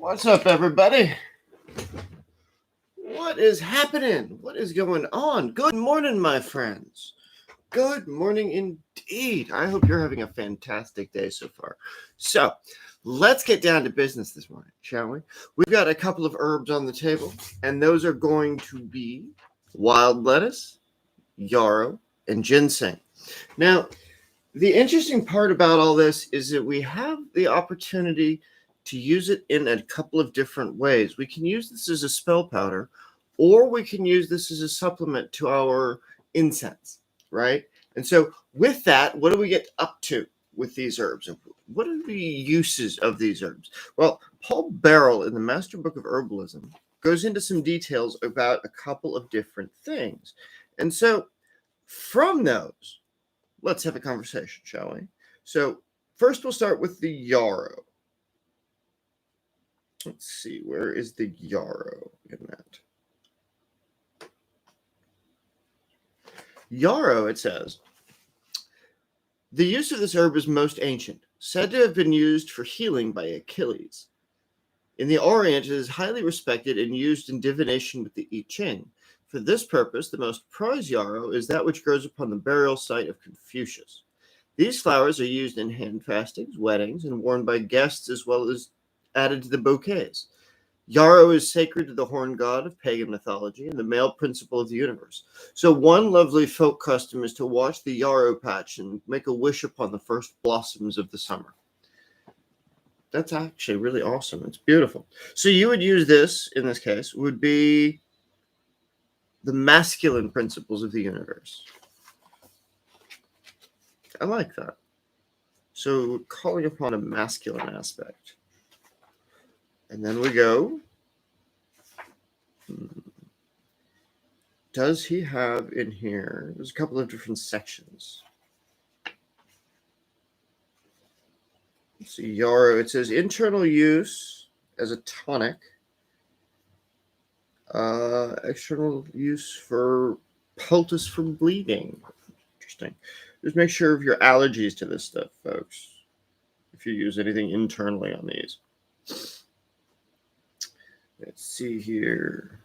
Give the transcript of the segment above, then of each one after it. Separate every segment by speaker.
Speaker 1: What's up, everybody? What is happening? What is going on? Good morning, my friends. Good morning indeed. I hope you're having a fantastic day so far. So, let's get down to business this morning, shall we? We've got a couple of herbs on the table, and those are going to be wild lettuce, yarrow, and ginseng. Now, the interesting part about all this is that we have the opportunity to use it in a couple of different ways. We can use this as a spell powder, or we can use this as a supplement to our incense, right? And so with that, what do we get up to with these herbs? What are the uses of these herbs? Well, Paul Barrel in the Master Book of Herbalism goes into some details about a couple of different things. And so from those, let's have a conversation, shall we? So first we'll start with the yarrow. Let's see, where is the yarrow in that? Yarrow, it says, the use of this herb is most ancient, said to have been used for healing by Achilles. In the Orient, it is highly respected and used in divination with the I Ching. For this purpose, the most prized yarrow is that which grows upon the burial site of Confucius. These flowers are used in hand fastings, weddings, and worn by guests as well as added to the bouquets. Yarrow is sacred to the horn god of pagan mythology and the male principle of the universe. So one lovely folk custom is to watch the yarrow patch and make a wish upon the first blossoms of the summer. That's actually really awesome. It's beautiful. So you would use this, in this case, would be the masculine principles of the universe. I like that. So calling upon a masculine aspect. And then we go. Does he have in here? There's a couple of different sections. Let's see, yarrow. It says internal use as a tonic. External use for poultice from bleeding. Interesting. Just make sure of your allergies to this stuff, folks. If you use anything internally on these. Let's see here.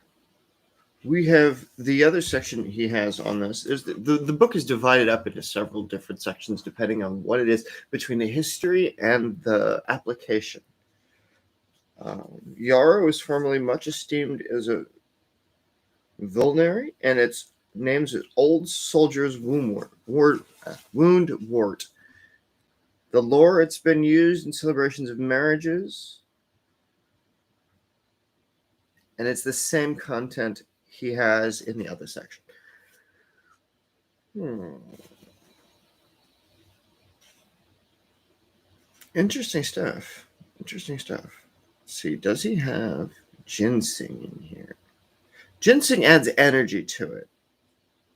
Speaker 1: We have the other section he has on this. Is the book is divided up into several different sections depending on what it is between the history and the application. Yarrow was formerly much esteemed as a vulnerary, and its names is Old Soldier's Wound Wort. The lore, it's been used in celebrations of marriages. And it's the same content he has in the other section. Interesting stuff. Interesting stuff. Let's see, does he have ginseng in here? Ginseng adds energy to it,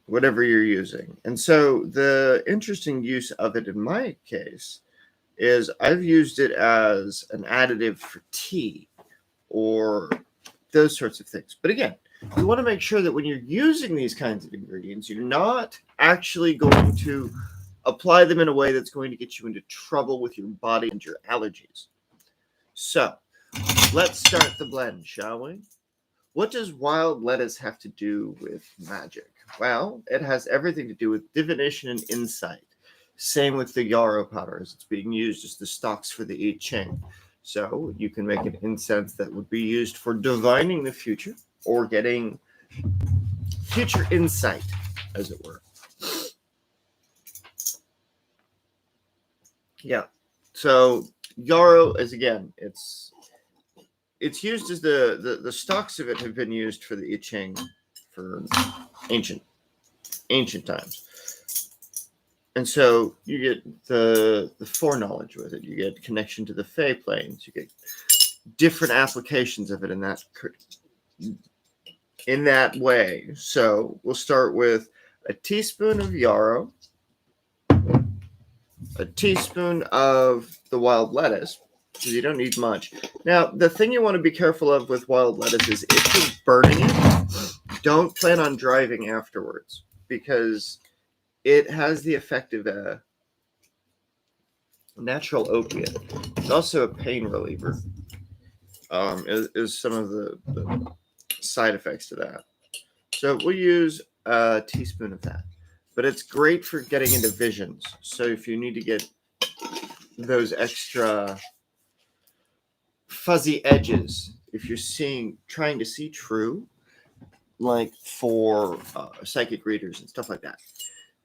Speaker 1: whatever you're using. And so the interesting use of it in my case is I've used it as an additive for tea or those sorts of things. But again, you want to make sure that when you're using these kinds of ingredients, you're not actually going to apply them in a way that's going to get you into trouble with your body and your allergies. So let's start the blend, shall we? What does wild lettuce have to do with magic? Well, it has everything to do with divination and insight. Same with the yarrow powder, as it's being used as the stocks for the I Ching. So you can make an incense that would be used for divining the future or getting future insight, as it were. Yeah. So yarrow is, again, it's used as the stalks of it have been used for the I Ching for ancient times. And so you get the foreknowledge with it. You get connection to the Fey planes. You get different applications of it in that way. So we'll start with a teaspoon of yarrow, a teaspoon of the wild lettuce, because you don't need much. Now, the thing you want to be careful of with wild lettuce is if you're burning it, don't plan on driving afterwards, because it has the effect of a natural opiate. It's also a pain reliever. is some of the side effects to that. So we'll use a teaspoon of that. But it's great for getting into visions. So if you need to get those extra fuzzy edges, if you're trying to see true, like for psychic readers and stuff like that.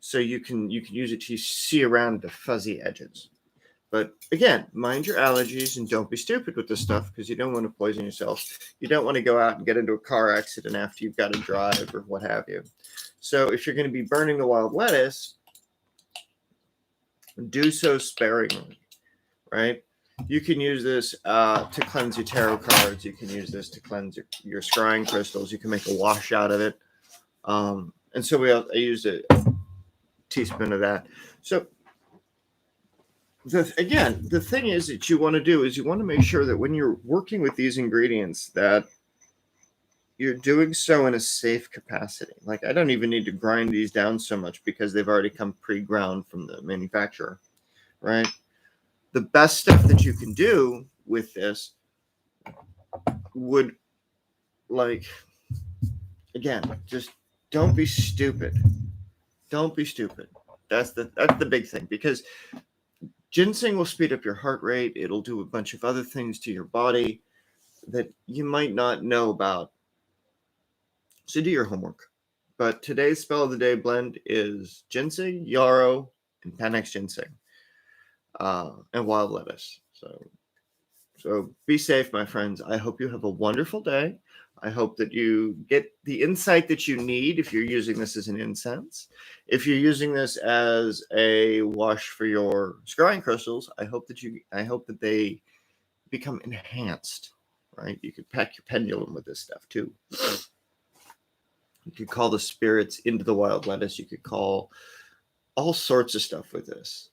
Speaker 1: So you can use it to see around the fuzzy edges. But again, mind your allergies and don't be stupid with this stuff, because you don't want to poison yourself. You don't want to go out and get into a car accident after you've got to drive or what have you. So if you're going to be burning the wild lettuce, do so sparingly, right? You can use this to cleanse your tarot cards. You can use this to cleanse your scrying crystals. You can make a wash out of it. And so I used a teaspoon of that. So the thing is that you want to do is you want to make sure that when you're working with these ingredients that you're doing so in a safe capacity. Like, I don't even need to grind these down so much because they've already come pre-ground from the manufacturer, right? The best stuff that you can do with this would, like, again, just don't be stupid. Don't be stupid. That's the big thing, because ginseng will speed up your heart rate. It'll do a bunch of other things to your body that you might not know about. So do your homework. But today's Spell of the Day blend is ginseng, yarrow, and Panax ginseng, and wild lettuce. So be safe, my friends. I hope you have a wonderful day. I hope that you get the insight that you need if you're using this as an incense. If you're using this as a wash for your scrying crystals, I hope that they become enhanced, right? You could pack your pendulum with this stuff too. You could call the spirits into the wild lettuce. You could call all sorts of stuff with this.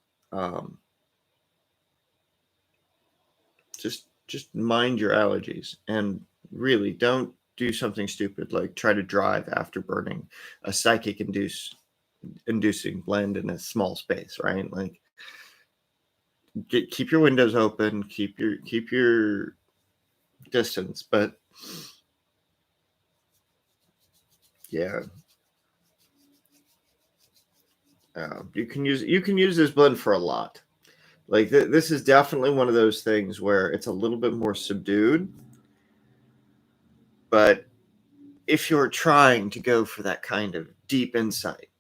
Speaker 1: Just mind your allergies, and really don't do something stupid like try to drive after burning a psychic inducing blend in a small space, right? Like, keep your windows open, keep your distance, but yeah. You can use this blend for a lot. Like, this is definitely one of those things where it's a little bit more subdued. But if you're trying to go for that kind of deep insight,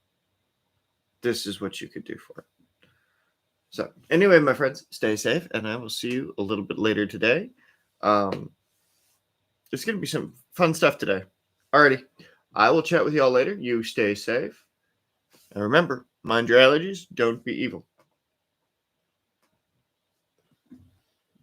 Speaker 1: this is what you could do for it. So anyway, my friends, stay safe, and I will see you a little bit later today. There's going to be some fun stuff today. Alrighty. I will chat with you all later. You stay safe. And remember, mind your allergies. Don't be evil.